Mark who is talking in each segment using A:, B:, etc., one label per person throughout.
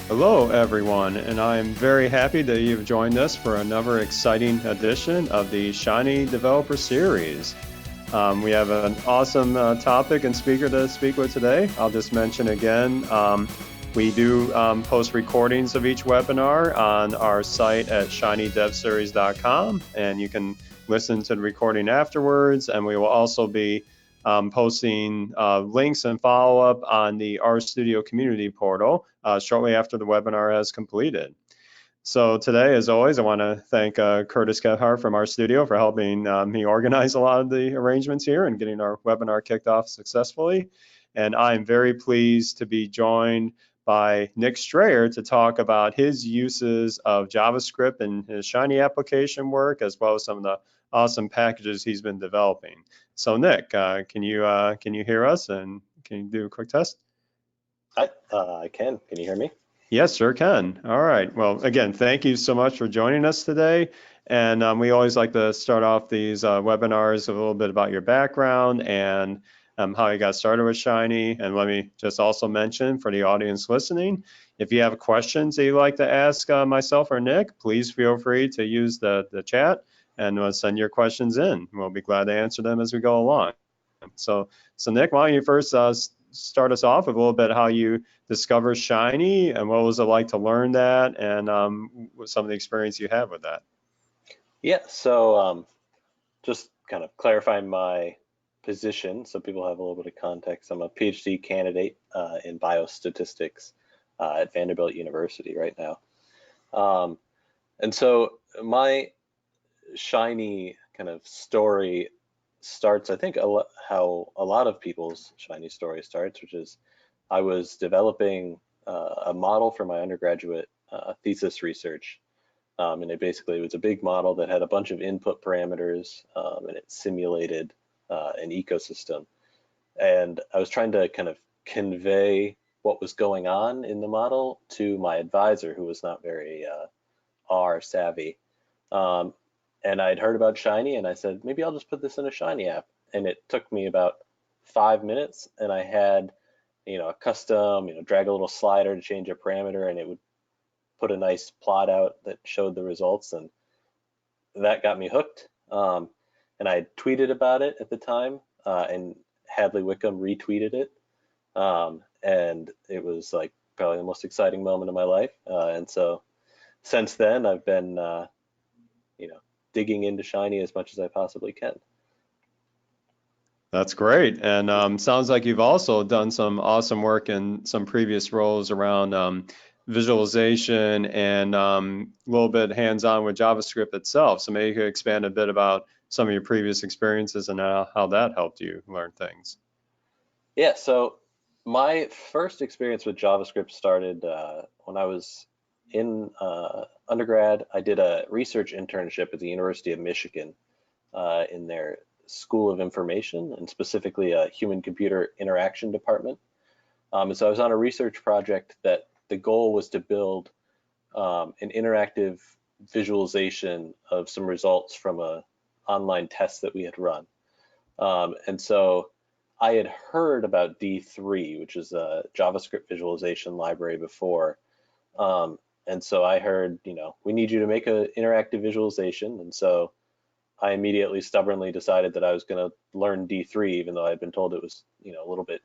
A: Hello, everyone, and I am very happy that you've joined us for another exciting edition of the Shiny Developer Series. We have an awesome topic and speaker to speak with today. I'll just mention again, we do post recordings of each webinar on our site at shinydevseries.com, and you can listen to the recording afterwards, and we will also be posting links and follow-up on the RStudio Community portal shortly after the webinar has completed. So today, as always, I want to thank Curtis Gethard from RStudio for helping me organize a lot of the arrangements here and getting our webinar kicked off successfully. And I'm very pleased to be joined by Nick Strayer to talk about his uses of JavaScript and his Shiny application work, as well as some of the awesome packages he's been developing. So Nick, can you hear us, and can you do a quick test?
B: I can. Can you hear me?
A: Yes, sure can. All right. Well, again, thank you so much for joining us today. And we always like to start off these webinars with a little bit about your background and how you got started with Shiny. And let me just also mention for the audience listening, if you have questions that you'd like to ask myself or Nick, please feel free to use the chat and send your questions in. We'll be glad to answer them as we go along. So Nick, why don't you first start us off with a little bit how you discover Shiny and what was it like to learn that, and some of the experience you have with that.
B: Yeah, so just kind of clarifying my position so people have a little bit of context. I'm a PhD candidate in biostatistics at Vanderbilt University right now. And so my Shiny kind of story starts, I think, how a lot of people's Shiny story starts, which is I was developing a model for my undergraduate thesis research. And it basically was a big model that had a bunch of input parameters, and it simulated an ecosystem. And I was trying to kind of convey what was going on in the model to my advisor, who was not very R savvy. And I'd heard about Shiny, and I said, maybe I'll just put this in a Shiny app. And it took me about 5 minutes, and I had, a custom, drag a little slider to change a parameter, and it would put a nice plot out that showed the results, and that got me hooked. And I tweeted about it at the time, and Hadley Wickham retweeted it, and it was like probably the most exciting moment of my life. And so since then, I've been, digging into Shiny as much as I possibly can.
A: That's great. And sounds like you've also done some awesome work in some previous roles around visualization and a little bit hands-on with JavaScript itself. So maybe you could expand a bit about some of your previous experiences and how that helped you learn things.
B: Yeah, so my first experience with JavaScript started when I was in undergrad. I did a research internship at the University of Michigan in their School of Information, and specifically a human-computer interaction department. And so I was on a research project that the goal was to build an interactive visualization of some results from a online test that we had run. And so I had heard about D3, which is a JavaScript visualization library before. And so I heard, we need you to make an interactive visualization. And so I immediately stubbornly decided that I was going to learn D3, even though I'd been told it was, a little bit,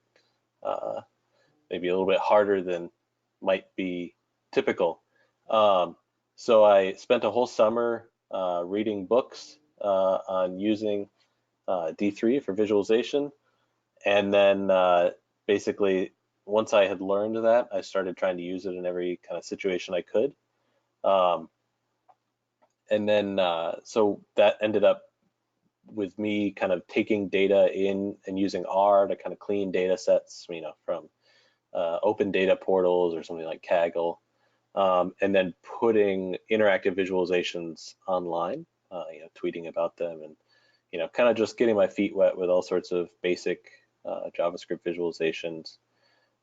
B: maybe a little bit harder than might be typical. So I spent a whole summer reading books on using D3 for visualization. And then basically, once I had learned that, I started trying to use it in every kind of situation I could. And then, so that ended up with me kind of taking data in and using R to kind of clean data sets, from open data portals or something like Kaggle, and then putting interactive visualizations online, tweeting about them, and, kind of just getting my feet wet with all sorts of basic JavaScript visualizations.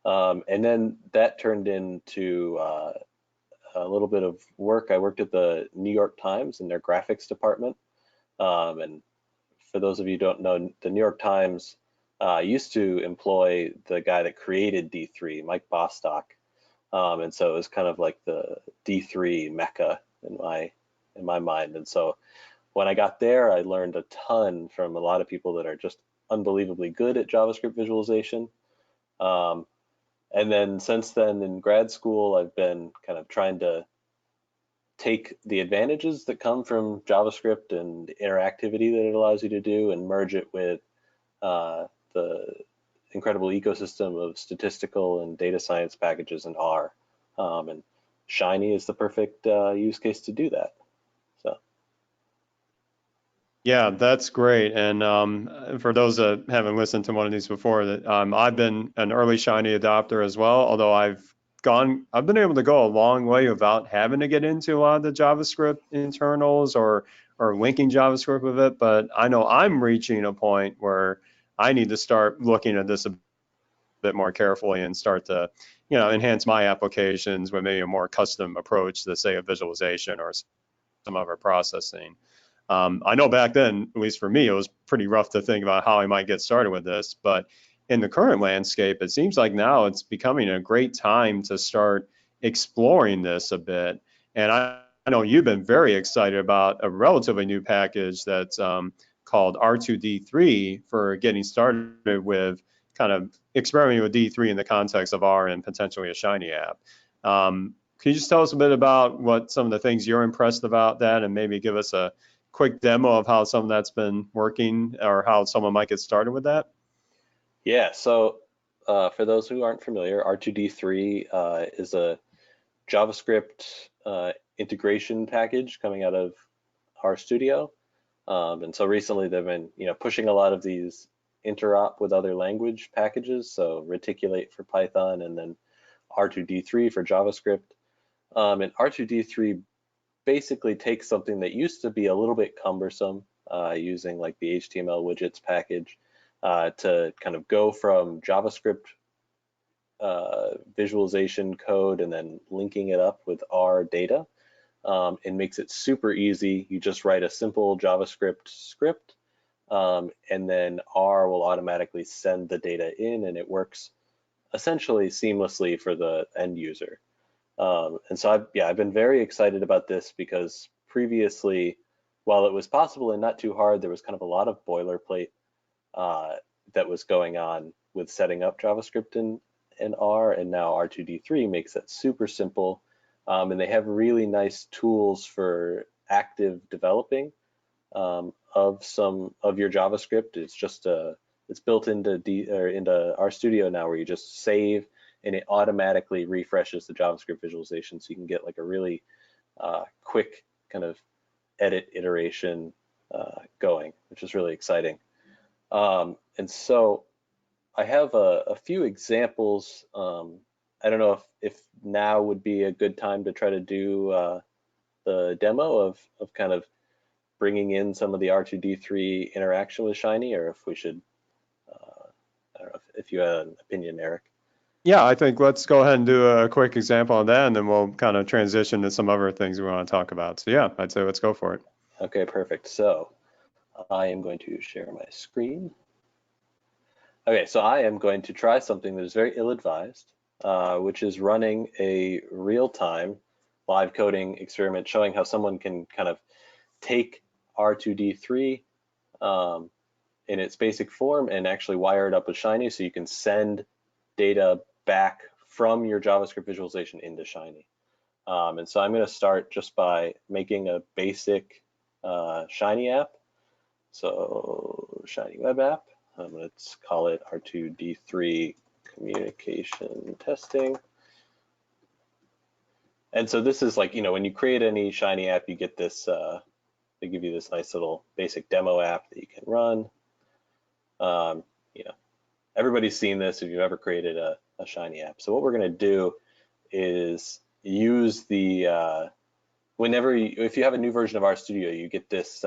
B: And then that turned into a little bit of work. I worked at the New York Times in their graphics department. And for those of you who don't know, the New York Times used to employ the guy that created D3, Mike Bostock. And so it was kind of like the D3 mecca in my mind. And so when I got there, I learned a ton from a lot of people that are just unbelievably good at JavaScript visualization. And then since then in grad school, I've been kind of trying to take the advantages that come from JavaScript and interactivity that it allows you to do and merge it with the incredible ecosystem of statistical and data science packages in R. And Shiny is the perfect use case to do that. So.
A: Yeah, that's great. And for those that haven't listened to one of these before, that I've been an early Shiny adopter as well, although I've been able to go a long way without having to get into a lot of the JavaScript internals or linking JavaScript with it. But I know I'm reaching a point where I need to start looking at this a bit more carefully and start to, enhance my applications with maybe a more custom approach to, say, a visualization or some other processing. I know back then, at least for me, it was pretty rough to think about how I might get started with this. But in the current landscape, it seems like now it's becoming a great time to start exploring this a bit. And I know you've been very excited about a relatively new package that's called R2D3 for getting started with kind of experimenting with D3 in the context of R and potentially a Shiny app. Can you just tell us a bit about what some of the things you're impressed about that, and maybe give us a quick demo of how some of that's been working or how someone might get started with that?
B: Yeah, so for those who aren't familiar, R2D3 is a JavaScript integration package coming out of RStudio. And so recently they've been, pushing a lot of these interop with other language packages. So Reticulate for Python and then R2D3 for JavaScript. And R2D3 basically takes something that used to be a little bit cumbersome using like the HTML widgets package to kind of go from JavaScript visualization code and then linking it up with R data. It makes it super easy. You just write a simple JavaScript script, and then R will automatically send the data in, and it works essentially seamlessly for the end user. And so I've been very excited about this because previously, while it was possible and not too hard, there was kind of a lot of boilerplate that was going on with setting up JavaScript in R, and now R2D3 makes that super simple. And they have really nice tools for active developing of some of your JavaScript. It's built into into RStudio now, where you just save and it automatically refreshes the JavaScript visualization, so you can get like a really quick kind of edit iteration going, which is really exciting. And so I have a few examples. I don't know if now would be a good time to try to do the demo of kind of bringing in some of the R2D3 interaction with Shiny, or if we should, I don't know if you had an opinion, Eric.
A: Yeah, I think let's go ahead and do a quick example on that, and then we'll kind of transition to some other things we want to talk about. So yeah, I'd say let's go for it.
B: Okay, perfect. So I am going to share my screen. Okay, so I am going to try something that is very ill-advised, which is running a real-time live coding experiment showing how someone can kind of take R2D3 in its basic form and actually wire it up with Shiny, so you can send data back from your JavaScript visualization into Shiny. And so I'm going to start just by making a basic Shiny app. So Shiny web app. Let's call it R2D3 communication testing. And so this is like, when you create any Shiny app, you get this, they give you this nice little basic demo app that you can run. Everybody's seen this if you've ever created a Shiny app. So what we're going to do is use the, if you have a new version of RStudio, you get this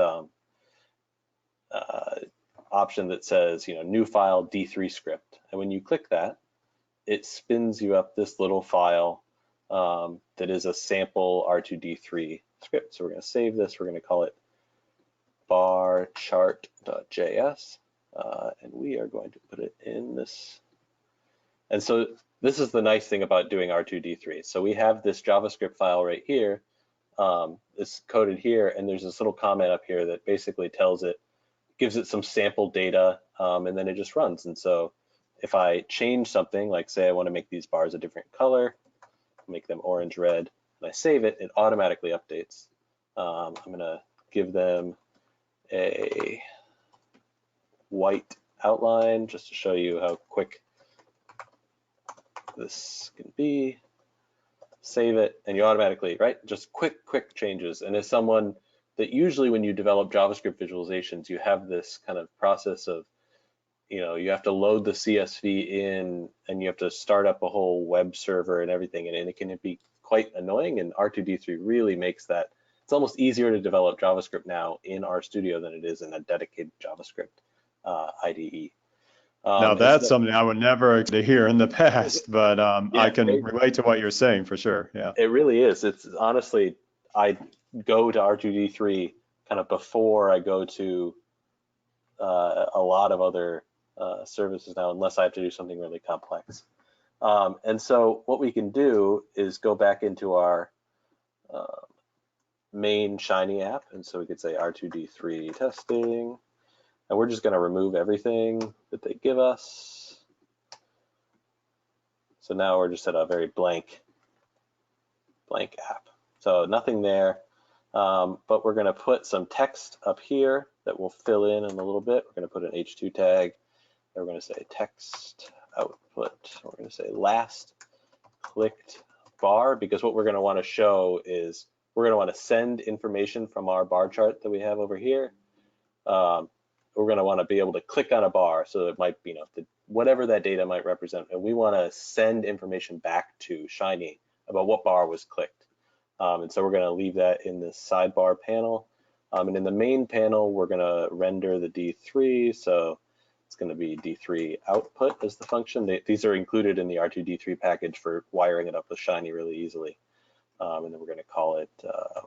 B: option that says, new file D3 script. And when you click that, it spins you up this little file that is a sample R2D3 script. So we're going to save this. We're going to call it barchart.js. And we are going to put it in this. And so this is the nice thing about doing R2D3. So we have this JavaScript file right here. It's coded here, and there's this little comment up here that basically tells it, gives it some sample data, and then it just runs. And so if I change something, like say I want to make these bars a different color, make them orange red, and I save it, it automatically updates. I'm gonna give them a white outline just to show you how quick this can be. Save it, and you automatically, right? Just quick changes. And as someone that usually when you develop JavaScript visualizations, you have this kind of process of, you have to load the CSV in, and you have to start up a whole web server and everything, and it can be quite annoying. And R2D3 really makes that, it's almost easier to develop JavaScript now in RStudio than it is in a dedicated JavaScript IDE.
A: Now that's something I would never expect to hear in the past, but
B: yeah,
A: I can relate to what you're saying for sure. Yeah,
B: it really is. It's honestly, I go to R2D3 kind of before I go to a lot of other services now, unless I have to do something really complex. And so what we can do is go back into our main Shiny app, and so we could say R2D3 testing. And we're just going to remove everything that they give us. So now we're just at a very blank app. So nothing there, but we're going to put some text up here that we'll fill in a little bit. We're going to put an H2 tag. And we're going to say text output. We're going to say last clicked bar, because what we're going to want to show is we're going to want to send information from our bar chart that we have over here. We're going to want to be able to click on a bar, so it might be, whatever that data might represent, and we want to send information back to Shiny about what bar was clicked. And so we're going to leave that in this sidebar panel. And in the main panel, we're going to render the D3. So it's going to be D3 output as the function. These are included in the R2D3 package for wiring it up with Shiny really easily. And then we're going to call it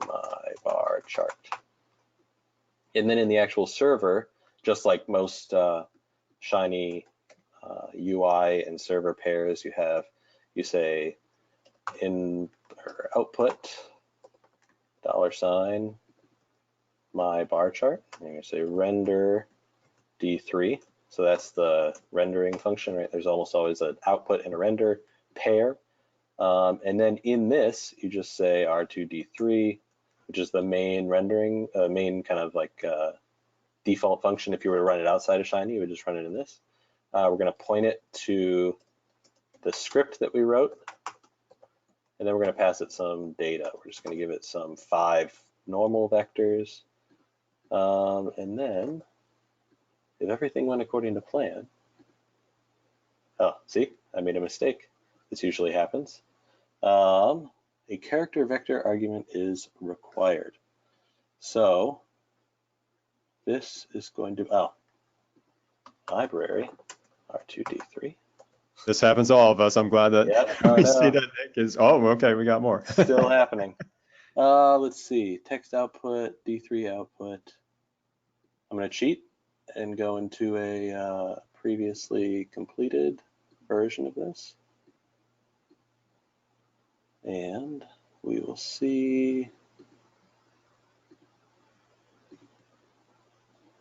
B: my bar chart. And then in the actual server, just like most Shiny UI and server pairs, you say in or output $, my bar chart. And you're going to say render D3. So that's the rendering function, right? There's almost always an output and a render pair. And then in this, you just say R2D3, which is the main rendering, main kind of like default function. If you were to run it outside of Shiny, you would just run it in this. We're going to point it to the script that we wrote, and then we're going to pass it some data. We're just going to give it some 5 normal vectors, and then if everything went according to plan, oh, see, I made a mistake. This usually happens. A character vector argument is required. So this is going to, library R2D3.
A: This happens to all of us. I'm glad that we see that Nick is, okay, we got more.
B: Still happening. Let's see, text output, D3 output. I'm going to cheat and go into a previously completed version of this. And we will see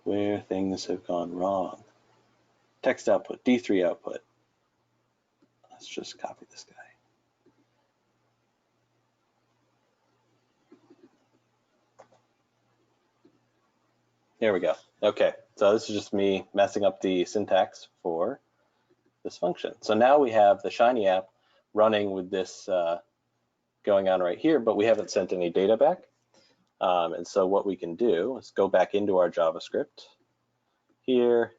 B: where things have gone wrong. Text output, D3 output. Let's just copy this guy. Here we go. Okay, so this is just me messing up the syntax for this function. So now we have the Shiny app running with this going on right here, but we haven't sent any data back. And so what we can do is go back into our JavaScript here,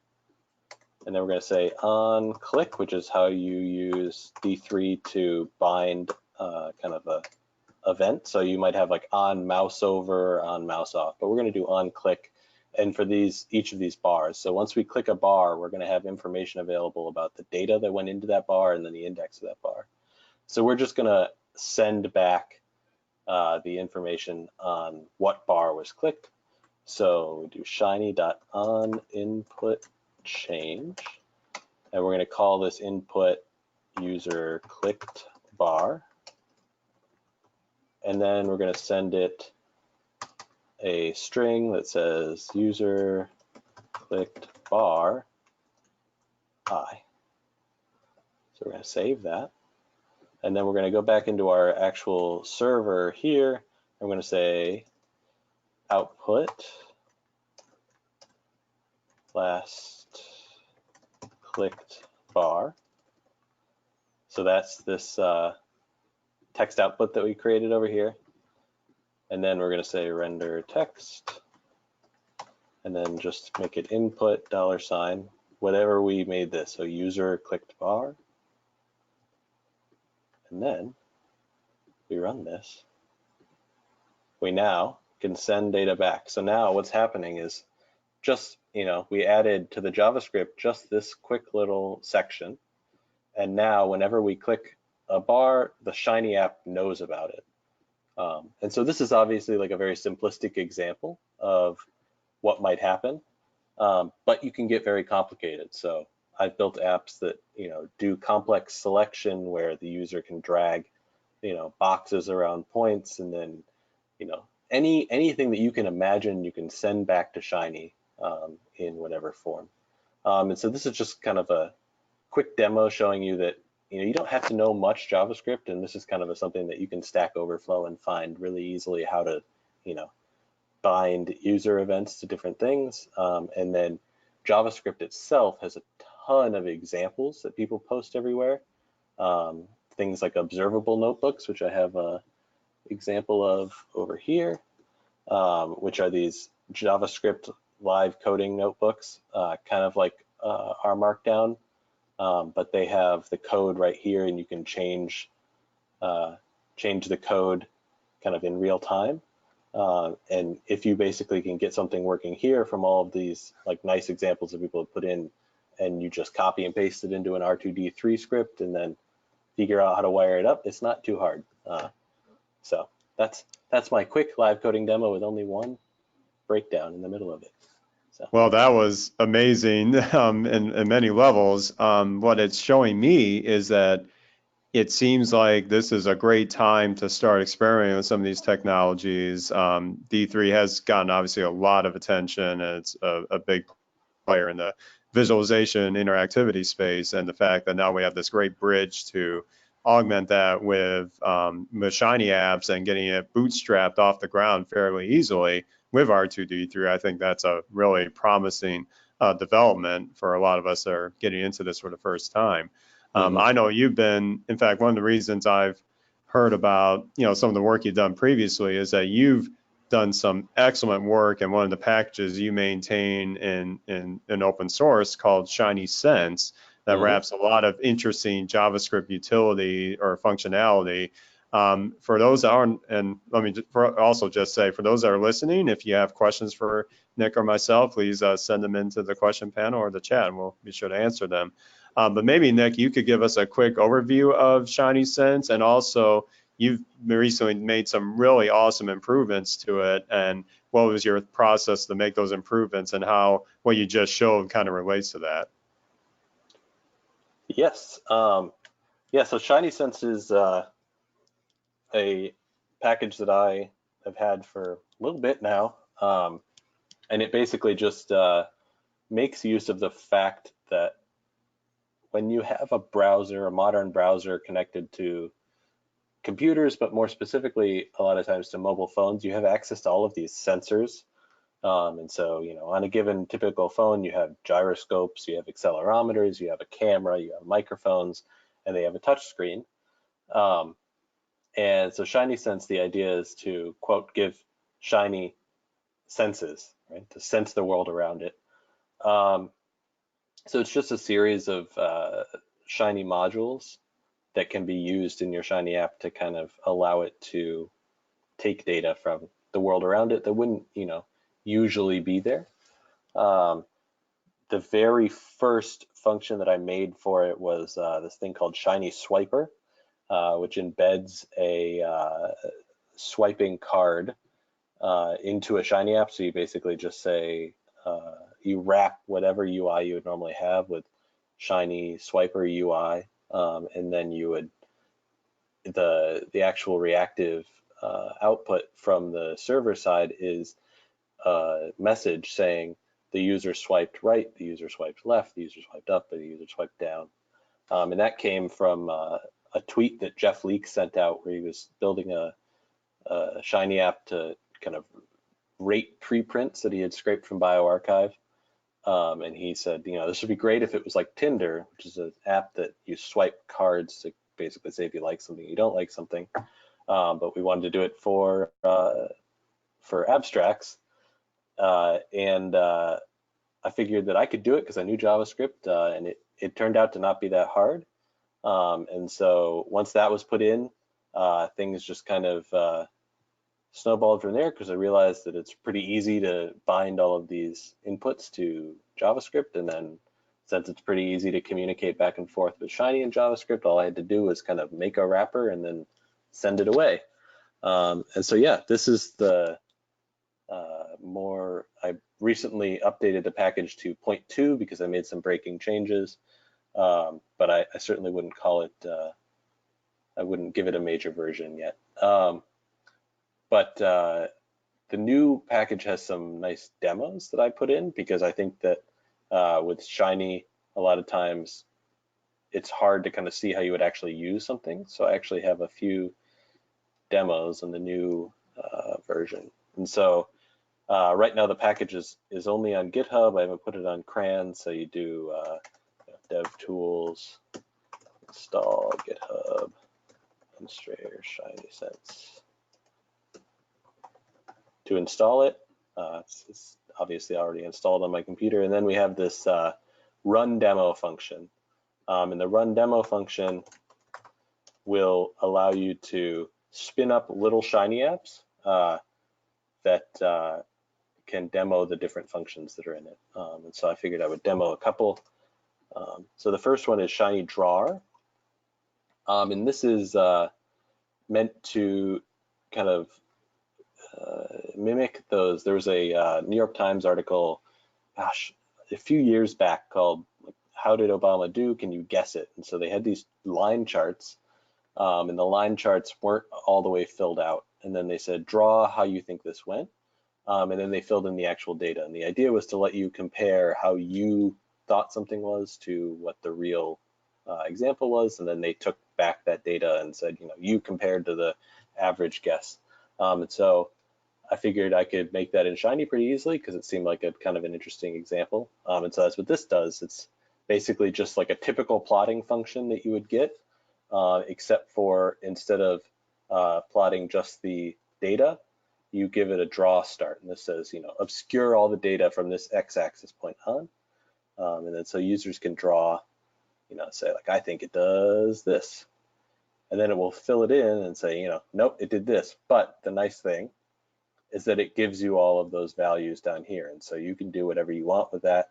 B: and then we're going to say on click, which is how you use D3 to bind kind of a event. So you might have like on mouse over, on mouse off, but we're going to do on click. And for each of these bars. So once we click a bar, we're going to have information available about the data that went into that bar and then the index of that bar. So we're just going to send back the information on what bar was clicked. So we do shiny.onInput change, and we're going to call this input user clicked bar, and then we're going to send it a string that says user clicked bar I. So we're going to save that. And then we're going to go back into our actual server here. I'm going to say output last clicked bar. So that's this text output that we created over here. And then we're going to say render text, and then just make it input $, whatever we made this. So user clicked bar. And then we run this. We now can send data back. So now what's happening is just, we added to the JavaScript just this quick little section. And now whenever we click a bar, the Shiny app knows about it. And so this is obviously like a very simplistic example of what might happen, but you can get very complicated. So I've built apps that do complex selection where the user can drag boxes around points, and then anything that you can imagine you can send back to Shiny in whatever form. And so this is just kind of a quick demo showing you that you don't have to know much JavaScript, and this is kind of something that you can Stack Overflow and find really easily how to bind user events to different things. And then JavaScript itself has a ton of examples that people post everywhere. Things like observable notebooks, which I have an example of over here, which are these JavaScript live coding notebooks, kind of like our Markdown, but they have the code right here, and you can change the code kind of in real time. And if you basically can get something working here from all of these like nice examples that people have put in, and you just copy and paste it into an R2D3 script and then figure out how to wire it up, it's not too hard. So that's my quick live coding demo with only one breakdown in the middle of it. So.
A: Well, that was amazing in many levels. What it's showing me is that it seems like this is a great time to start experimenting with some of these technologies. D3 has gotten obviously a lot of attention, and it's a big player in the visualization interactivity space, and the fact that now we have this great bridge to augment that with Shiny apps and getting it bootstrapped off the ground fairly easily with R2D3, I think that's a really promising development for a lot of us that are getting into this for the first time. I know you've been, in fact, one of the reasons I've heard about, some of the work you've done previously is that you've done some excellent work in one of the packages you maintain in open source called Shinysense that wraps a lot of interesting JavaScript utility or functionality. For those that aren't, and let me also just say, for those that are listening, if you have questions for Nick or myself, please send them into the question panel or the chat, and we'll be sure to answer them. But maybe, Nick, you could give us a quick overview of Shinysense, and also you've recently made some really awesome improvements to it, and what was your process to make those improvements, and how what you just showed kind of relates to that?
B: Yes. Yeah, so Shinysense is a package that I have had for a little bit now, and it basically just makes use of the fact that when you have a browser, a modern browser connected to computers, but more specifically, a lot of times to mobile phones, you have access to all of these sensors. And so, on a given typical phone, you have gyroscopes, you have accelerometers, you have a camera, you have microphones, and they have a touch screen. And so Shinysense, the idea is to, quote, give Shiny senses, right, to sense the world around it. So it's just a series of Shiny modules that can be used in your Shiny app to kind of allow it to take data from the world around it that wouldn't, usually be there. The very first function that I made for it was this thing called Shiny Swiper, which embeds a swiping card into a Shiny app. So you basically just say, you wrap whatever UI you would normally have with Shiny Swiper UI, and then you would, the actual reactive output from the server side is a message saying the user swiped right, the user swiped left, the user swiped up, and the user swiped down. And that came from a tweet that Jeff Leake sent out where he was building a Shiny app to kind of rate preprints that he had scraped from bioRxiv. And he said, this would be great if it was like Tinder, which is an app that you swipe cards to basically say if you like something, you don't like something. But we wanted to do it for abstracts. And I figured that I could do it because I knew JavaScript, and it turned out to not be that hard. And so once that was put in, things just kind of snowballed from there, because I realized that it's pretty easy to bind all of these inputs to JavaScript. And then since it's pretty easy to communicate back and forth with Shiny and JavaScript, all I had to do was kind of make a wrapper and then send it away. And so, yeah, this is the I recently updated the package to 0.2 because I made some breaking changes. But I certainly wouldn't call it, I wouldn't give it a major version yet. But the new package has some nice demos that I put in, because I think that with Shiny, a lot of times it's hard to kind of see how you would actually use something. So I actually have a few demos in the new version. And so right now the package is only on GitHub. I haven't put it on CRAN. So you do dev tools, install GitHub, demonstrator, Shinysense. To install it, it's obviously already installed on my computer. And then we have this run demo function. And the run demo function will allow you to spin up little Shiny apps that can demo the different functions that are in it. And so I figured I would demo a couple. So the first one is Shiny Drawer. And this is meant to kind of mimic those. There was a New York Times article, gosh, a few years back called "How Did Obama Do? Can You Guess It?" And so they had these line charts, and the line charts weren't all the way filled out. And then they said, draw how you think this went. And then they filled in the actual data. And the idea was to let you compare how you thought something was to what the real example was. And then they took back that data and said, you compared to the average guess. And so I figured I could make that in Shiny pretty easily, because it seemed like a kind of an interesting example. And so that's what this does. It's basically just like a typical plotting function that you would get, except for instead of plotting just the data, you give it a draw start. And this says, obscure all the data from this x-axis point on. And then so users can draw, say like, I think it does this. And then it will fill it in and say, nope, it did this. But the nice thing is that it gives you all of those values down here. And so you can do whatever you want with that.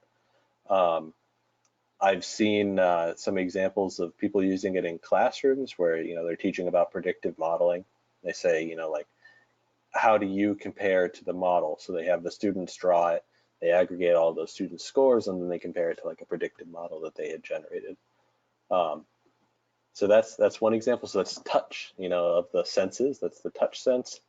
B: I've seen some examples of people using it in classrooms where, they're teaching about predictive modeling. They say, like, how do you compare to the model? So they have the students draw it, they aggregate all those students' scores, and then they compare it to like a predictive model that they had generated. So that's one example. So that's touch, of the senses. That's the touch sense.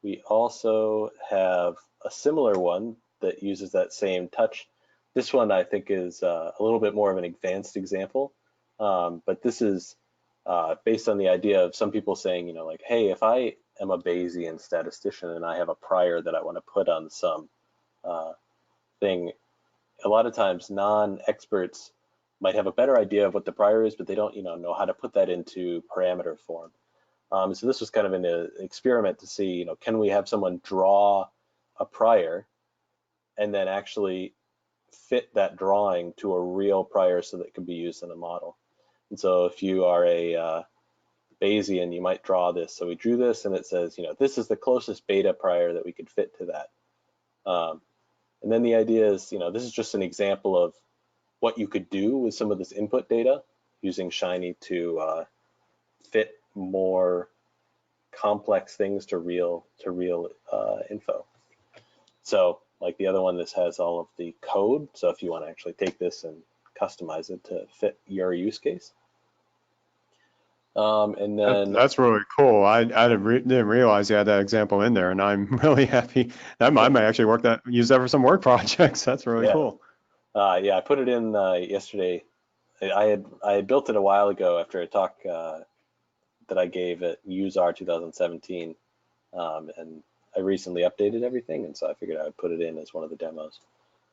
B: We also have a similar one that uses that same touch. This one I think is a little bit more of an advanced example, but this is based on the idea of some people saying, like, hey, if I am a Bayesian statistician and I have a prior that I want to put on some thing, a lot of times non-experts might have a better idea of what the prior is, but they don't, know how to put that into parameter form. So this was kind of an experiment to see, can we have someone draw a prior and then actually fit that drawing to a real prior so that it can be used in a model. And so if you are a Bayesian, you might draw this. So we drew this and it says, this is the closest beta prior that we could fit to that. And then the idea is, this is just an example of what you could do with some of this input data using Shiny to fit more complex things to real info. So like the other one, this has all of the code. So if you want to actually take this and customize it to fit your use case. And then
A: That's really cool. I didn't realize you had that example in there, and I'm really happy. I might actually use that for some work projects. That's really
B: yeah,
A: cool.
B: yeah, I put it in yesterday. I had built it a while ago after a talk that I gave at USAR 2017, and I recently updated everything, and so I figured I would put it in as one of the demos.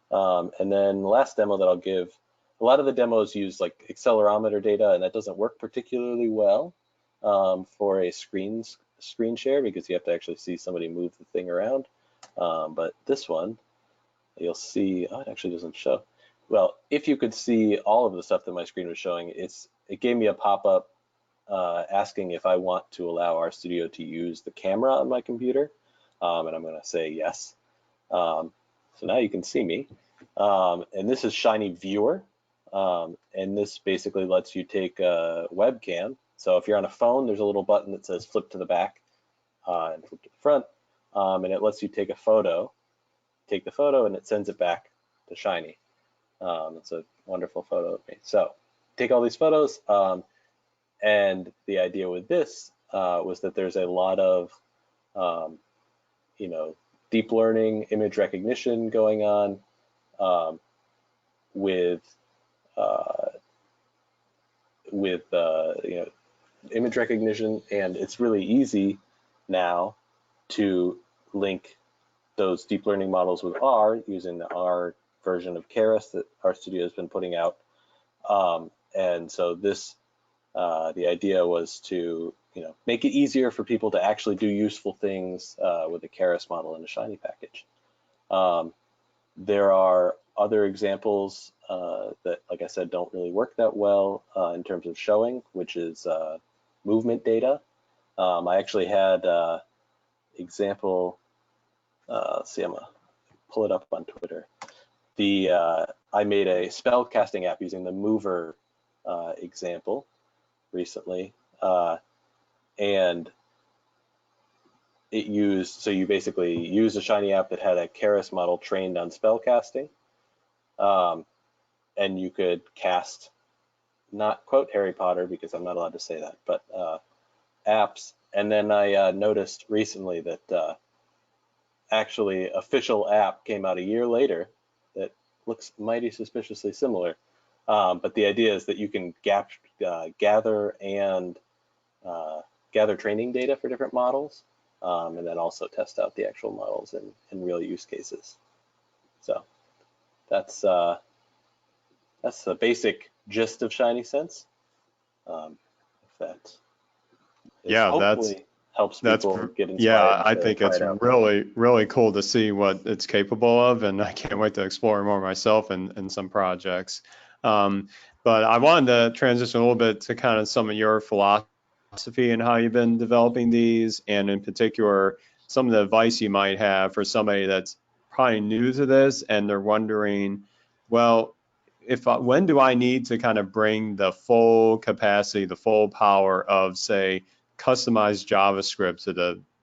B: And then the last demo that I'll give, a lot of the demos use like accelerometer data, and that doesn't work particularly well for a screen share because you have to actually see somebody move the thing around. But this one, you'll see, oh, it actually doesn't show. Well, if you could see all of the stuff that my screen was showing, it gave me a pop-up asking if I want to allow RStudio to use the camera on my computer, and I'm going to say yes. So now you can see me, and this is Shiny Viewer, and this basically lets you take a webcam. So if you're on a phone, there's a little button that says flip to the back and flip to the front, and it lets you take a photo, take the photo, and it sends it back to Shiny. It's a wonderful photo of me. So take all these photos, and the idea with this was that there's a lot of, deep learning image recognition going on with image recognition, and it's really easy now to link those deep learning models with R using the R version of Keras that RStudio has been putting out. And so this, the idea was to make it easier for people to actually do useful things with the Keras model in a Shiny package. There are other examples that, like I said, don't really work that well in terms of showing, which is movement data. I actually had example, let's see, I'm gonna pull it up on Twitter. I made a spell casting app using the mover example recently, and it used, so you basically use a Shiny app that had a Keras model trained on spell casting, and you could cast, not quote Harry Potter because I'm not allowed to say that, but apps. And then I noticed recently that actually official app came out a year later that looks mighty suspiciously similar. But the idea is that you can gather training data for different models, and then also test out the actual models in real use cases. So that's the basic gist of Shinysense. If that hopefully helps people get inspired.
A: Yeah, I think it's really, really cool to see what it's capable of, and I can't wait to explore more myself in some projects. But I wanted to transition a little bit to kind of some of your philosophy and how you've been developing these, and in particular, some of the advice you might have for somebody that's probably new to this and they're wondering, well, when do I need to kind of bring the full capacity, the full power of, say, customized JavaScript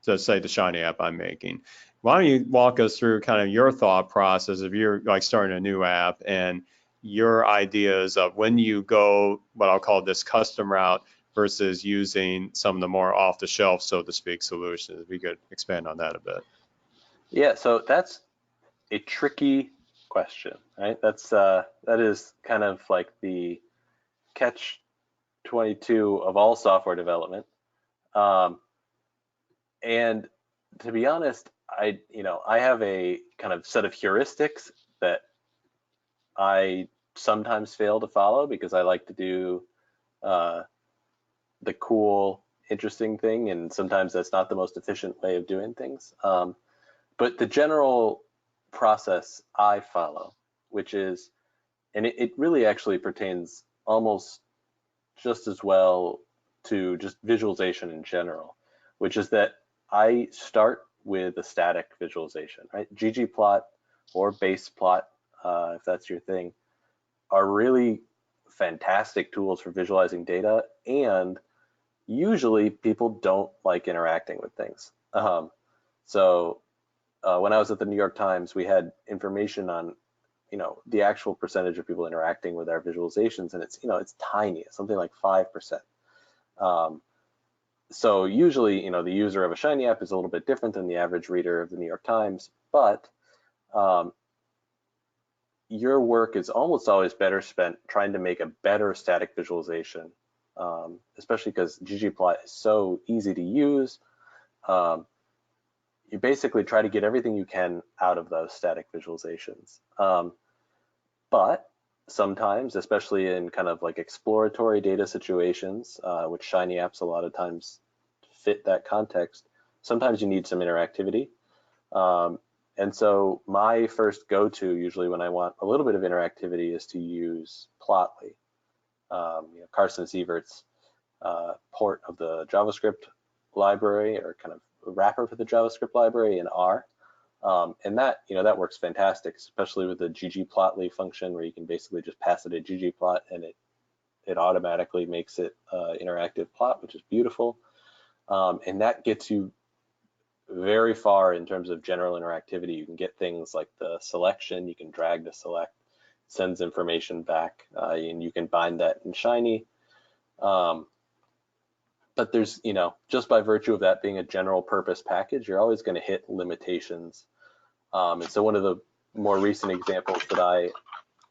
A: to say the Shiny app I'm making? Why don't you walk us through kind of your thought process if you're like starting a new app and your ideas of when you go what I'll call this custom route versus using some of the more off the shelf, so to speak, solutions. If you could expand on that a bit.
B: Yeah, so that's a tricky question, right? That is kind of like the catch-22 of all software development. And to be honest, I have a kind of set of heuristics that I sometimes fail to follow because I like to do the cool, interesting thing, and sometimes that's not the most efficient way of doing things. But the general process I follow, which is, and it really actually pertains almost just as well to just visualization in general, which is that I start with a static visualization, right? ggplot or baseplot, if that's your thing, are really fantastic tools for visualizing data, and usually people don't like interacting with things. So when I was at the New York Times, we had information on the actual percentage of people interacting with our visualizations, and it's tiny. It's something like 5%. So usually, the user of a Shiny app is a little bit different than the average reader of the New York Times, but your work is almost always better spent trying to make a better static visualization, especially because ggplot is so easy to use. You basically try to get everything you can out of those static visualizations. But sometimes, especially in kind of like exploratory data situations, which Shiny apps a lot of times fit that context, sometimes you need some interactivity. And so my first go-to, usually when I want a little bit of interactivity, is to use Plotly. Carson Sievert's port of the JavaScript library, or kind of a wrapper for the JavaScript library in R. And that works fantastic, especially with the ggplotly function, where you can basically just pass it a ggplot and it automatically makes it interactive plot, which is beautiful. And that gets you very far in terms of general interactivity. You can get things like the selection, you can drag to select, sends information back, and you can bind that in Shiny. But there's, just by virtue of that being a general purpose package, you're always going to hit limitations. And so one of the more recent examples that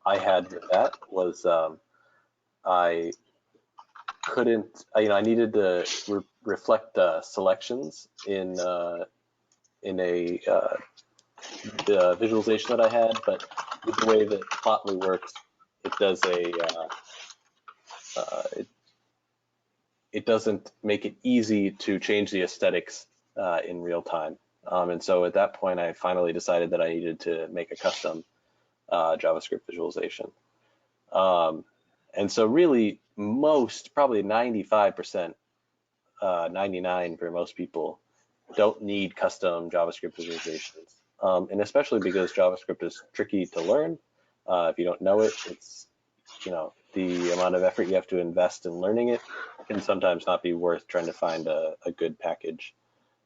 B: I had with that was I couldn't, I needed to reflect selections in the visualization that I had, but with the way that Plotly works, it does it doesn't make it easy to change the aesthetics in real time. And so at that point, I finally decided that I needed to make a custom JavaScript visualization. And so really probably 95%, 99 for most people, don't need custom JavaScript visualizations. And especially because JavaScript is tricky to learn. If you don't know it, it's, the amount of effort you have to invest in learning it can sometimes not be worth trying to find a good package.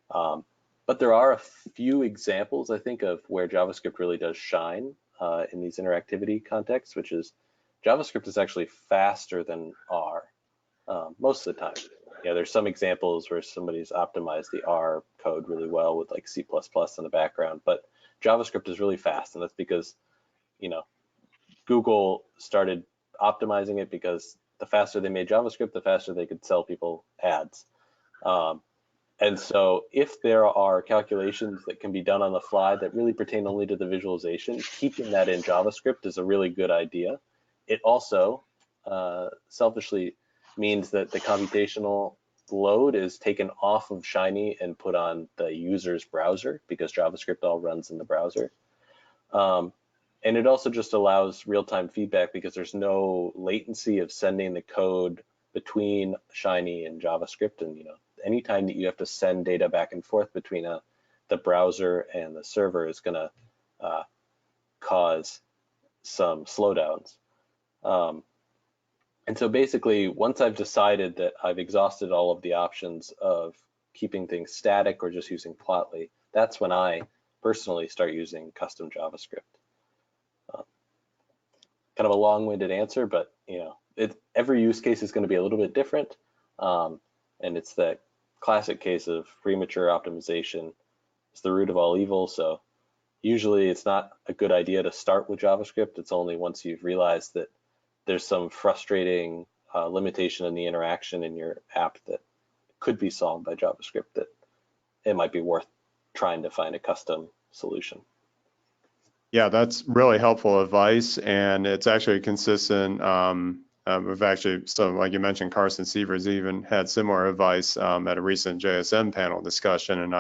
B: But there are a few examples, I think, of where JavaScript really does shine in these interactivity contexts, which is JavaScript is actually faster than R most of the time. There's some examples where somebody's optimized the R code really well with like C++ in the background, but JavaScript is really fast, and that's because, Google started optimizing it because the faster they made JavaScript, the faster they could sell people ads. And so if there are calculations that can be done on the fly that really pertain only to the visualization, keeping that in JavaScript is a really good idea. It also selfishly means that the computational load is taken off of Shiny and put on the user's browser, because JavaScript all runs in the browser. And it also just allows real-time feedback because there's no latency of sending the code between Shiny and JavaScript. And anytime that you have to send data back and forth between the browser and the server is going to cause some slowdowns. And so basically, once I've decided that I've exhausted all of the options of keeping things static or just using Plotly, that's when I personally start using custom JavaScript. Kind of a long-winded answer, but every use case is going to be a little bit different, and it's that classic case of premature optimization is the root of all evil. So usually it's not a good idea to start with JavaScript. It's only once you've realized that there's some frustrating limitation in the interaction in your app that could be solved by JavaScript that it might be worth trying to find a custom solution.
A: Yeah, that's really helpful advice, and it's actually consistent. We've actually, so like you mentioned, Carson Sievers even had similar advice at a recent JSM panel discussion, and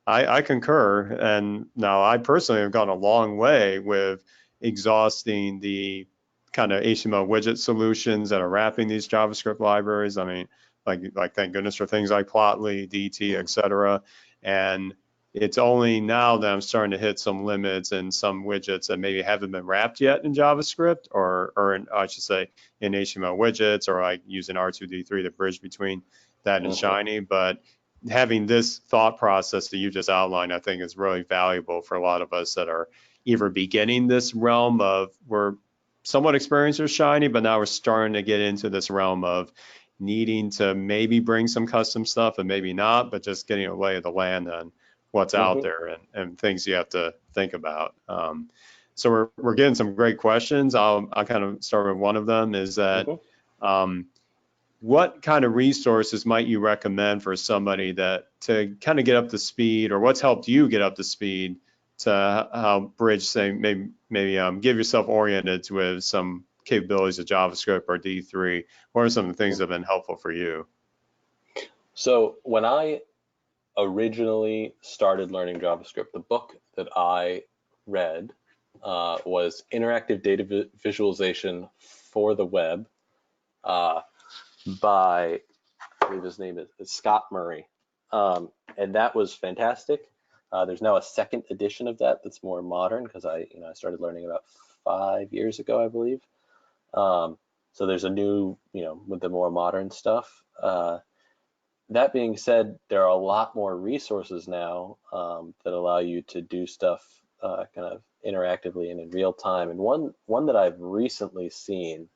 A: I concur. And now I personally have gone a long way with exhausting the kind of HTML widget solutions that are wrapping these JavaScript libraries. I mean, like thank goodness for things like Plotly, DT, etc. And it's only now that I'm starting to hit some limits and some widgets that maybe haven't been wrapped yet in JavaScript, or I should say in HTML widgets, or like using R2D3 to bridge between that and Shiny. But having this thought process that you just outlined, I think is really valuable for a lot of us that are either beginning this realm of we're somewhat experienced with Shiny, but now we're starting to get into this realm of needing to maybe bring some custom stuff and maybe not, but just getting a lay of the land on what's out
B: Mm-hmm.
A: there and things you have to think about. So we're getting some great questions. I'll kind of start with one of them is that
B: Mm-hmm.
A: what kind of resources might you recommend for somebody that to kind of get up to speed, or what's helped you get up to speed to how bridge, say, maybe give yourself oriented with some capabilities of JavaScript or D3? What are some of the things that have been helpful for you?
B: So when I originally started learning JavaScript, the book that I read was Interactive Data Visualization for the Web uh, by, I believe his name is Scott Murray. And that was fantastic. There's now a second edition of that that's more modern because I started learning about 5 years ago, I believe. So there's a new, with the more modern stuff. That being said, there are a lot more resources now that allow you to do stuff kind of interactively and in real time. And one that I've recently seen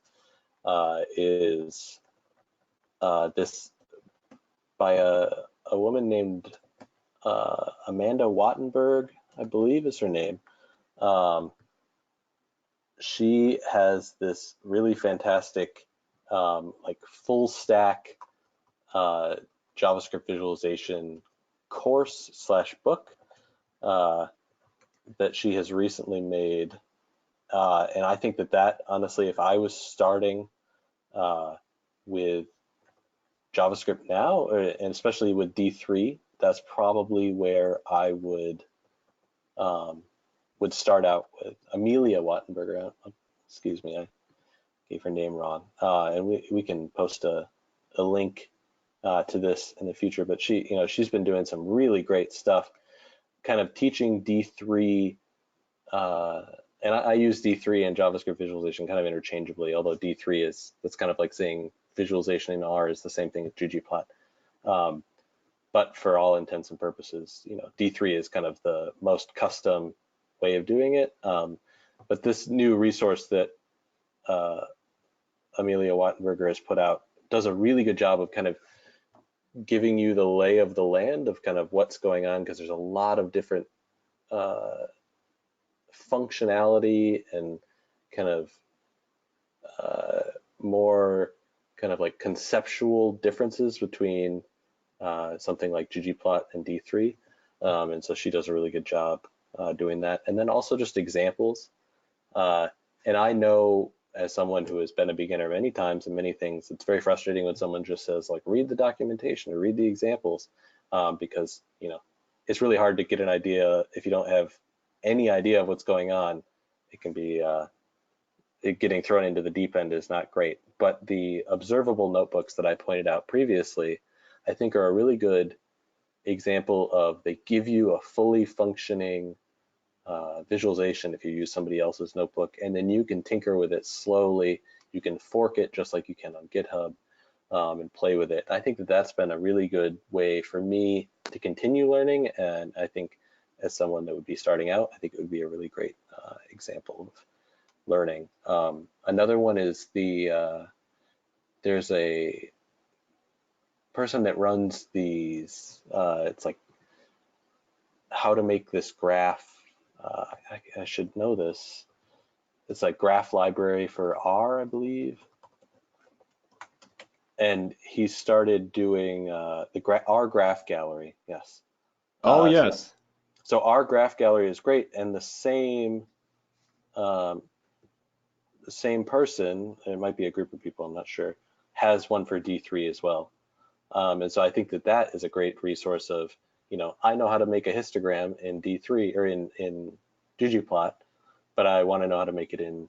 B: is this by a woman named Amanda Wattenberg, I believe is her name. She has this really fantastic like full stack JavaScript visualization course / book that she has recently made. And I think that honestly, if I was starting with JavaScript now, and especially with D3, that's probably where I would start out with. Amelia Wattenberger, excuse me, I gave her name wrong. And we can post a link to this in the future, but she's been doing some really great stuff, kind of teaching D3, and I use D3 and JavaScript visualization kind of interchangeably, although D3 that's kind of like saying visualization in R is the same thing as ggplot. But for all intents and purposes, D3 is kind of the most custom way of doing it. But this new resource that Amelia Wattenberger has put out does a really good job of kind of giving you the lay of the land of kind of what's going on, because there's a lot of different functionality and kind of more kind of like conceptual differences between something like ggplot and D3. And so she does a really good job doing that. And then also just examples. And I know, as someone who has been a beginner many times and many things, it's very frustrating when someone just says like, read the documentation or read the examples, because it's really hard to get an idea if you don't have any idea of what's going on. It can be getting thrown into the deep end is not great. But the observable notebooks that I pointed out previously, I think are a really good example of, they give you a fully functioning visualization if you use somebody else's notebook, and then you can tinker with it slowly. You can fork it just like you can on GitHub and play with it. I think that's been a really good way for me to continue learning, and I think as someone that would be starting out, I think it would be a really great example of learning. Another one is there's a person that runs these, it's like how to make this graph. I should know this. It's like graph library for R, I believe. And he started doing the R graph gallery. Yes.
A: Oh, yes.
B: So our graph gallery is great, and the same person, it might be a group of people, I'm not sure, has one for D3 as well. And so I think that is a great resource of, I know how to make a histogram in D3 or in ggplot, but I want to know how to make it in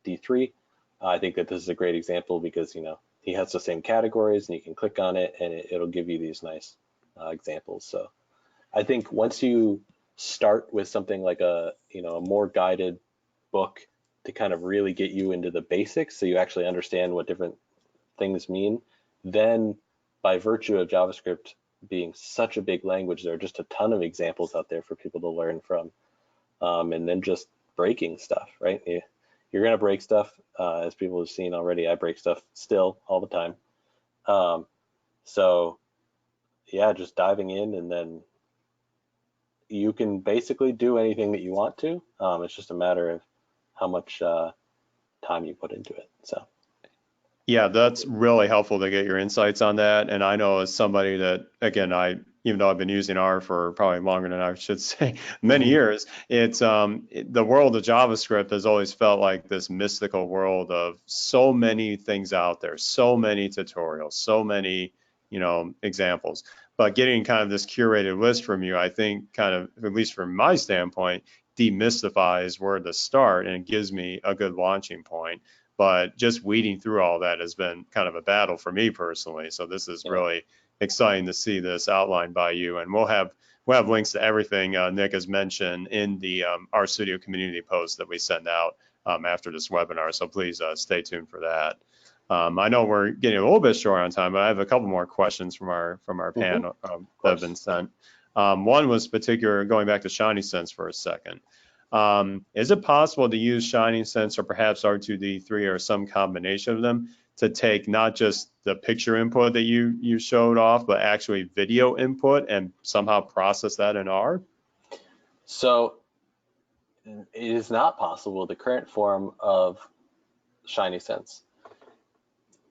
B: D3. I think that this is a great example because, he has the same categories and you can click on it and it'll give you these nice examples. So I think once you start with something like a more guided book to kind of really get you into the basics, so you actually understand what different things mean, then by virtue of JavaScript being such a big language, there are just a ton of examples out there for people to learn from. and then just breaking stuff, right? You're going to break stuff. As people have seen already, I break stuff still all the time. So yeah, just diving in, and then you can basically do anything that you want to. It's just a matter of how much time you put into it. So
A: Yeah, that's really helpful to get your insights on that. And I know as somebody that, again, even though I've been using R for probably longer than I should say, many years, the world of JavaScript has always felt like this mystical world of so many things out there, so many tutorials, so many, examples. But getting kind of this curated list from you, I think kind of, at least from my standpoint, demystifies where to start and it gives me a good launching point. But just weeding through all that has been kind of a battle for me personally. So this is
B: yeah.
A: really exciting to see this outlined by you. And we'll have links to everything Nick has mentioned in the RStudio community post that we send out after this webinar. So please stay tuned for that. I know we're getting a little bit short on time, but I have a couple more questions from our panel that have been sent. One was particular, going back to Shinysense for a second. Is it possible to use Shinysense or perhaps R2D3 or some combination of them to take not just the picture input that you showed off, but actually video input and somehow process that in R?
B: So it is not possible, the current form of Shinysense.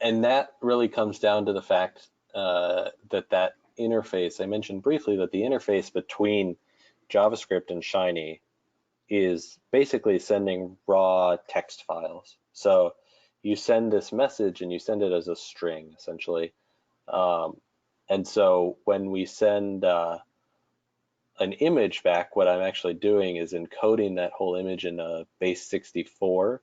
B: And that really comes down to the fact that interface, I mentioned briefly that the interface between JavaScript and Shiny is basically sending raw text files. So you send this message and you send it as a string, essentially. And so when we send an image back, what I'm actually doing is encoding that whole image in a base 64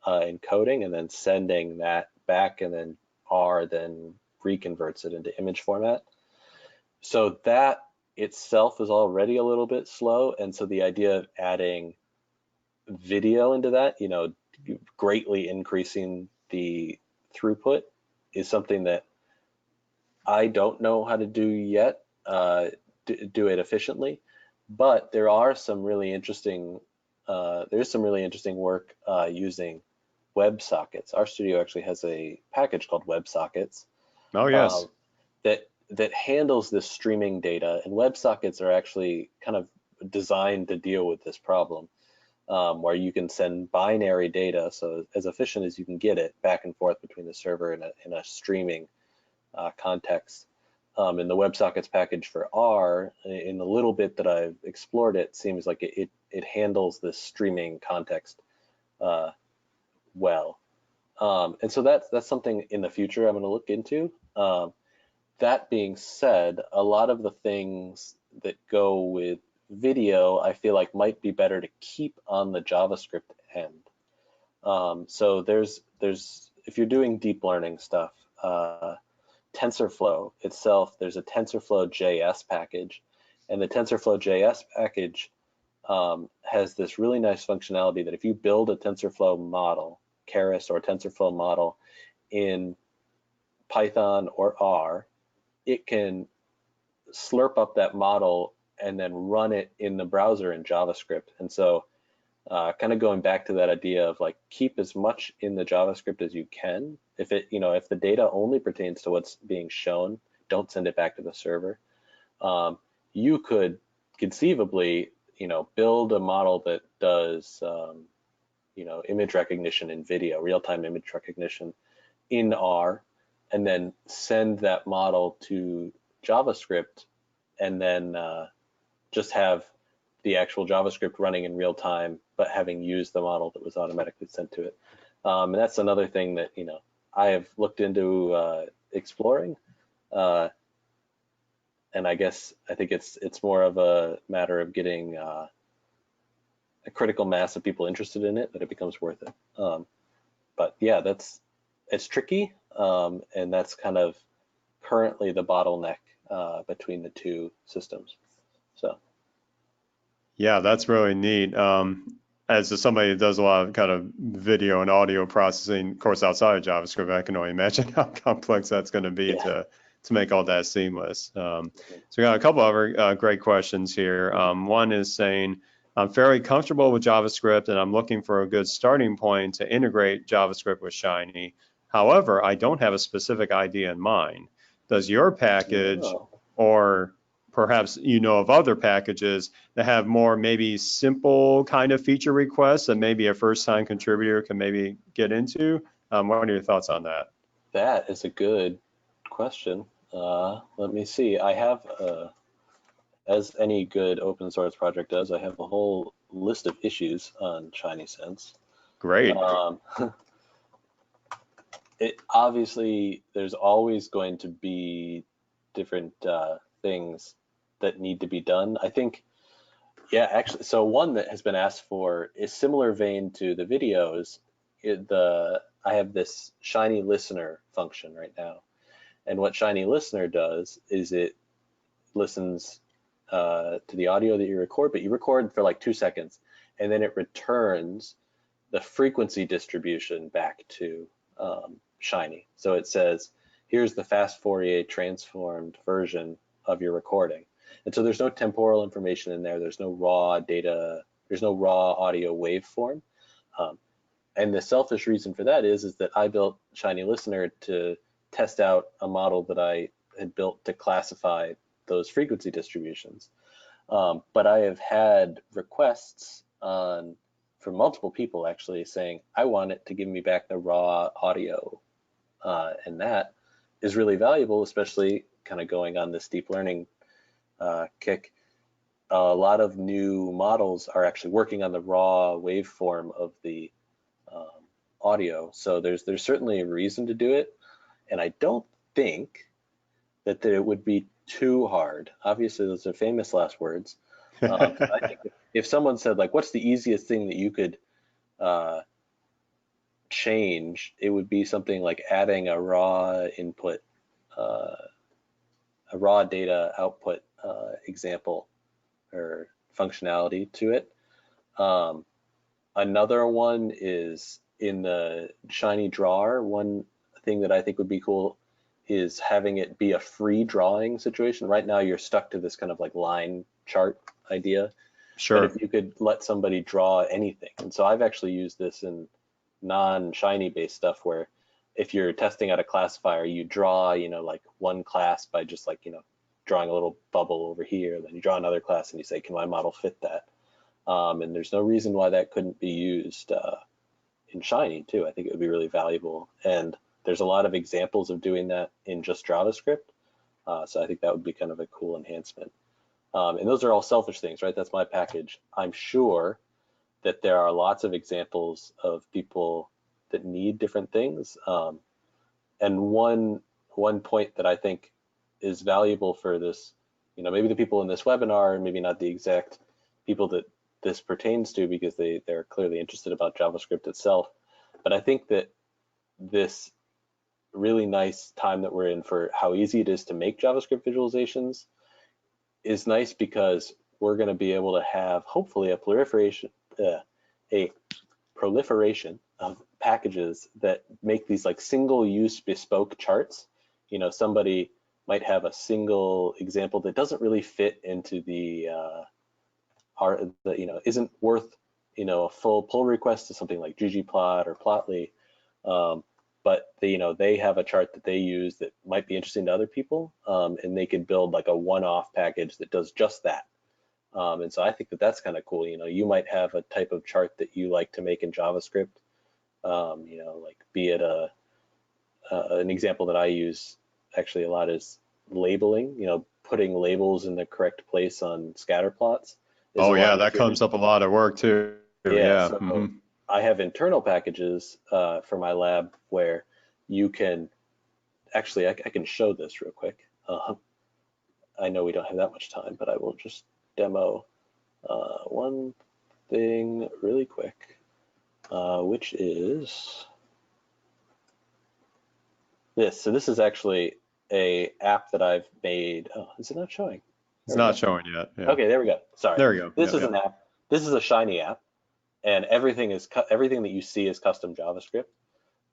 B: encoding, and then sending that back, and then R then reconverts it into image format. So that itself is already a little bit slow, and so the idea of adding video into that, greatly increasing the throughput, is something that I don't know how to do yet, do it efficiently. But there are some really interesting, there's some really interesting work using WebSockets. RStudio actually has a package called WebSockets.
A: Oh, yes.
B: That handles this streaming data, and WebSockets are actually kind of designed to deal with this problem, where you can send binary data, so as efficient as you can get it, back and forth between the server and a streaming context. In the WebSockets package for R, in the little bit that I've explored, it seems like it handles this streaming context well. And so that's something in the future I'm going to look into. That being said, a lot of the things that go with video, I feel like might be better to keep on the JavaScript end. So there's if you're doing deep learning stuff, TensorFlow itself, there's a TensorFlow JS package, and the TensorFlow JS package has this really nice functionality that if you build a TensorFlow model, Keras or TensorFlow model in Python or R, it can slurp up that model and then run it in the browser in JavaScript. And so kind of going back to that idea of like, keep as much in the JavaScript as you can. If if the data only pertains to what's being shown, don't send it back to the server. You could conceivably, build a model that does, image recognition in video, real-time image recognition in R, and then send that model to JavaScript, and then just have the actual JavaScript running in real time, but having used the model that was automatically sent to it. And that's another thing that I have looked into exploring. And I think it's more of a matter of getting a critical mass of people interested in it that it becomes worth it. But yeah, it's tricky, and that's kind of currently the bottleneck between the two systems. So.
A: Yeah, that's really neat. As somebody that does a lot of kind of video and audio processing, of course, outside of JavaScript, I can only imagine how complex that's going to be to make all that seamless. So we got a couple other great questions here. One is saying, I'm fairly comfortable with JavaScript and I'm looking for a good starting point to integrate JavaScript with Shiny. However, I don't have a specific idea in mind. Does your package,
B: Oh.
A: or perhaps you know of other packages that have more maybe simple kind of feature requests that maybe a first-time contributor can maybe get into? What are your thoughts on that?
B: That is a good question. Let me see. I have, as any good open source project does, I have a whole list of issues on Shinysense.
A: Great.
B: It obviously, there's always going to be different things that need to be done. I think, yeah, actually, so one that has been asked for is similar vein to the videos. I have this Shiny Listener function right now. And what Shiny Listener does is it listens to the audio that you record, but you record for like 2 seconds, and then it returns the frequency distribution back to Shiny. So it says, here's the fast Fourier transformed version of your recording. And so there's no temporal information in there. There's no raw data. There's no raw audio waveform. And the selfish reason for that is that I built Shiny Listener to test out a model that I had built to classify those frequency distributions. But I have had requests from multiple people actually saying, I want it to give me back the raw audio. And that is really valuable, especially kind of going on this deep learning kick. A lot of new models are actually working on the raw waveform of the audio. So there's certainly a reason to do it. And I don't think that it would be too hard. Obviously, those are famous last words. I think if someone said, like, what's the easiest thing that you could change, it would be something like adding a raw input, a raw data output example or functionality to it. Another one is in the Shiny Drawer. One thing that I think would be cool is having it be a free drawing situation. Right now you're stuck to this kind of like line chart idea.
A: Sure.
B: But if you could let somebody draw anything. And so I've actually used this in non-Shiny based stuff where if you're testing out a classifier, you draw, like one class by just like, drawing a little bubble over here. Then you draw another class and you say, can my model fit that? And there's no reason why that couldn't be used in Shiny too. I think it would be really valuable. And there's a lot of examples of doing that in just JavaScript. So I think that would be kind of a cool enhancement. And those are all selfish things, right? That's my package. I'm sure that there are lots of examples of people that need different things. And one point that I think is valuable for this, maybe the people in this webinar, maybe not the exact people that this pertains to because they're clearly interested about JavaScript itself. But I think that this really nice time that we're in for how easy it is to make JavaScript visualizations is nice because we're going to be able to have hopefully a proliferation of packages that make these like single-use bespoke charts. Somebody might have a single example that doesn't really fit into the isn't worth a full pull request to something like ggplot or plotly. But they have a chart that they use that might be interesting to other people, and they could build like a one-off package that does just that. And so I think that that's kind of cool. You might have a type of chart that you like to make in JavaScript. Like be it an example that I use actually a lot is labeling. Putting labels in the correct place on scatter plots.
A: Oh yeah, that comes up a lot of work too. Yeah.
B: So I have internal packages for my lab where you can actually, I can show this real quick. I know we don't have that much time, but I will just demo one thing really quick, which is this. So this is actually a app that I've made. Oh, is it not showing?
A: It's not showing yet. Yeah.
B: Okay, there we go. Sorry.
A: There we go.
B: This is an app. This is a Shiny app, and everything that you see is custom JavaScript.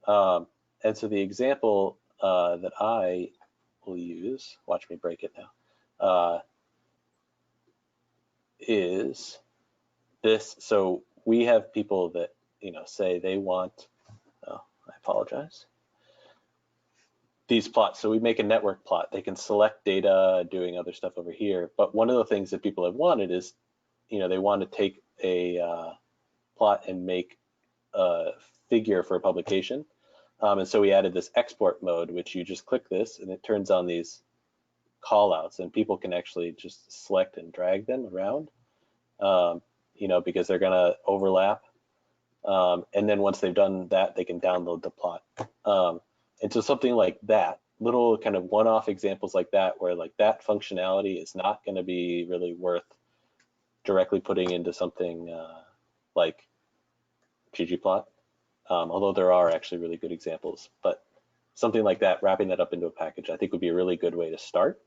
B: And so the example that I will use, watch me break it now, is So we have people that, say they want, oh, I apologize, these plots. So we make a network plot. They can select data, doing other stuff over here. But one of the things that people have wanted is, they want to take a plot and make a figure for a publication. And so we added this export mode, which you just click this and it turns on these callouts, and people can actually just select and drag them around, because they're going to overlap. And then once they've done that, they can download the plot. And so something like that, little kind of one-off examples like that, where like that functionality is not going to be really worth directly putting into something like ggplot, although there are actually really good examples. But something like that, wrapping that up into a package, I think would be a really good way to start.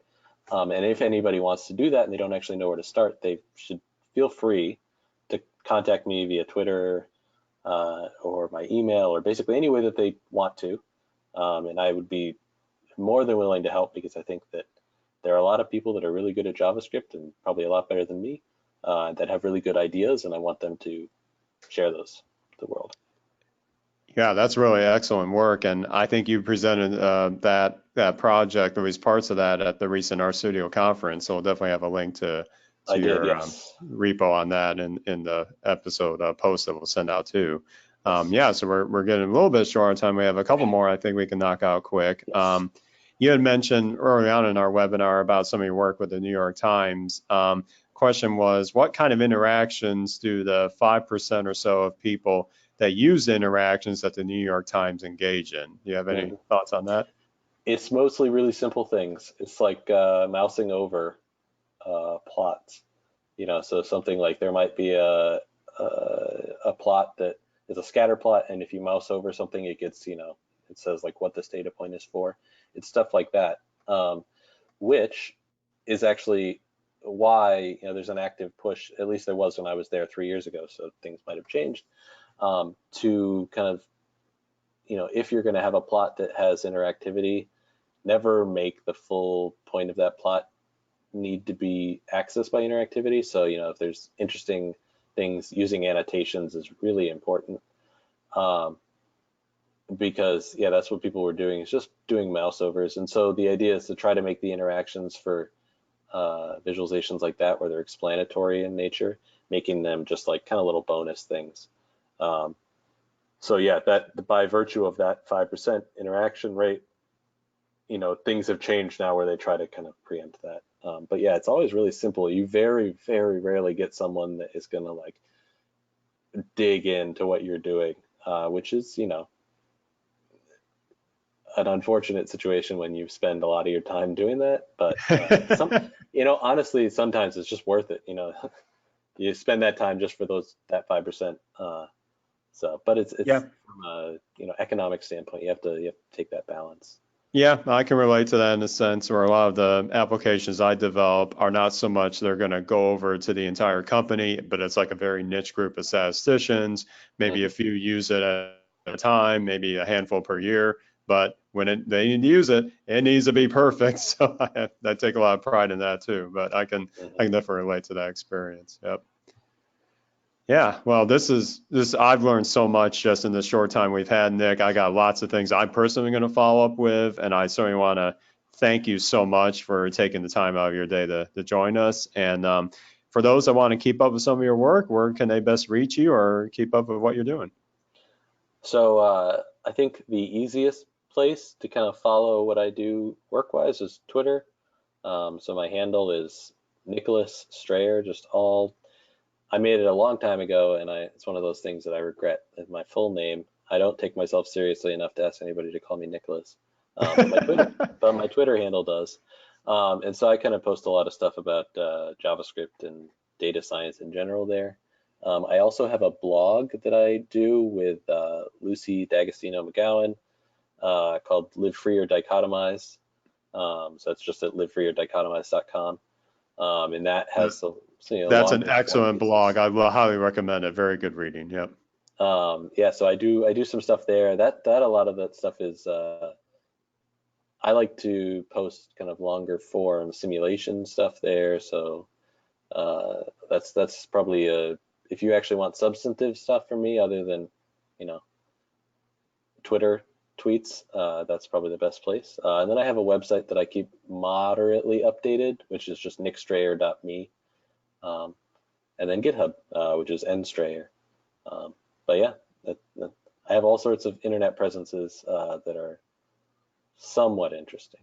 B: And if anybody wants to do that and they don't actually know where to start, they should feel free to contact me via Twitter or my email, or basically any way that they want to. And I would be more than willing to help, because I think that there are a lot of people that are really good at JavaScript, and probably a lot better than me, that have really good ideas, and I want them to share those with the world.
A: Yeah, that's really excellent work, and I think you presented that project, or at least parts of that, at the recent RStudio conference. So we'll definitely have a link to
B: I did,
A: your
B: yes.
A: repo on that in the episode post that we'll send out too. Yeah, so we're getting a little bit short on time. We have a couple more I think we can knock out quick.
B: Yes.
A: You had mentioned early on in our webinar about some of your work with the New York Times. Question was, what kind of interactions do the 5% or so of people that use interactions that the New York Times engage in? Do you have any thoughts on that?
B: It's mostly really simple things. It's like mousing over plots. So something like there might be a plot that is a scatter plot, and if you mouse over something, it gets, it says like what this data point is for. It's stuff like that, which is actually why there's an active push, at least there was when I was there 3 years ago, so things might have changed, to kind of, if you're going to have a plot that has interactivity, never make the full point of that plot need to be accessed by interactivity. So, if there's interesting things, using annotations is really important, because that's what people were doing, is just doing mouse overs. And so the idea is to try to make the interactions for visualizations like that, where they're explanatory in nature, making them just like kind of little bonus things. So that by virtue of that 5% interaction rate, things have changed now where they try to kind of preempt that. But yeah, it's always really simple. You very, very rarely get someone that is going to like dig into what you're doing, which is, an unfortunate situation when you spend a lot of your time doing that. But honestly, sometimes it's just worth it. You spend that time just for that 5%. But it's from a economic standpoint, you have to take that balance.
A: Yeah, I can relate to that in a sense where a lot of the applications I develop are not so much they're going to go over to the entire company, but it's like a very niche group of statisticians. Maybe a few use it at a time, maybe a handful per year. But when they need to use it, it needs to be perfect. So I take a lot of pride in that too. But I can definitely relate to that experience. Yep. Yeah, well, this I've learned so much just in the short time we've had, Nick. I got lots of things I'm personally going to follow up with, and I certainly want to thank you so much for taking the time out of your day to join us. And for those that want to keep up with some of your work, where can they best reach you or keep up with what you're doing?
B: So I think the easiest place to kind of follow what I do work-wise is Twitter. So my handle is Nicholas Strayer, I made it a long time ago, and it's one of those things that I regret. My full name, I don't take myself seriously enough to ask anybody to call me Nicholas. But my Twitter handle does. And so I kind of post a lot of stuff about JavaScript and data science in general there. I also have a blog that I do with Lucy D'Agostino McGowan called Live Free or Dichotomize. So it's just at livefreeordichotomize.com. And that has
A: that's an excellent blog. I will highly recommend it. Very good reading. Yep.
B: So I do some stuff there. That a lot of that stuff is I like to post kind of longer form simulation stuff there. So that's probably if you actually want substantive stuff from me other than, Twitter tweets, that's probably the best place. And then I have a website that I keep moderately updated, which is just nickstrayer.me. And then GitHub, which is nstrayer. But yeah, I have all sorts of internet presences that are somewhat interesting.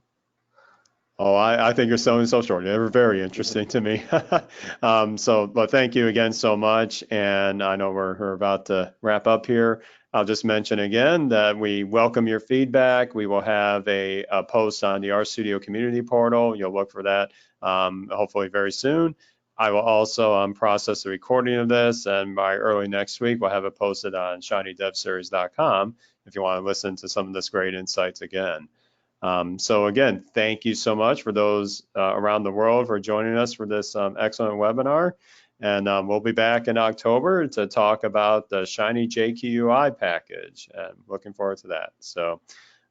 A: Oh, I think you're selling so short. They're very interesting to me. But thank you again so much. And I know we're about to wrap up here. I'll just mention again that we welcome your feedback. We will have a post on the RStudio Community portal. You'll look for that hopefully very soon. I will also process the recording of this, and by early next week, we'll have it posted on shinydevseries.com if you want to listen to some of this great insights again. So again, thank you so much for those around the world for joining us for this excellent webinar. And we'll be back in October to talk about the Shiny JQUI package. And looking forward to that. So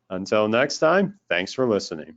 A: until next time, thanks for listening.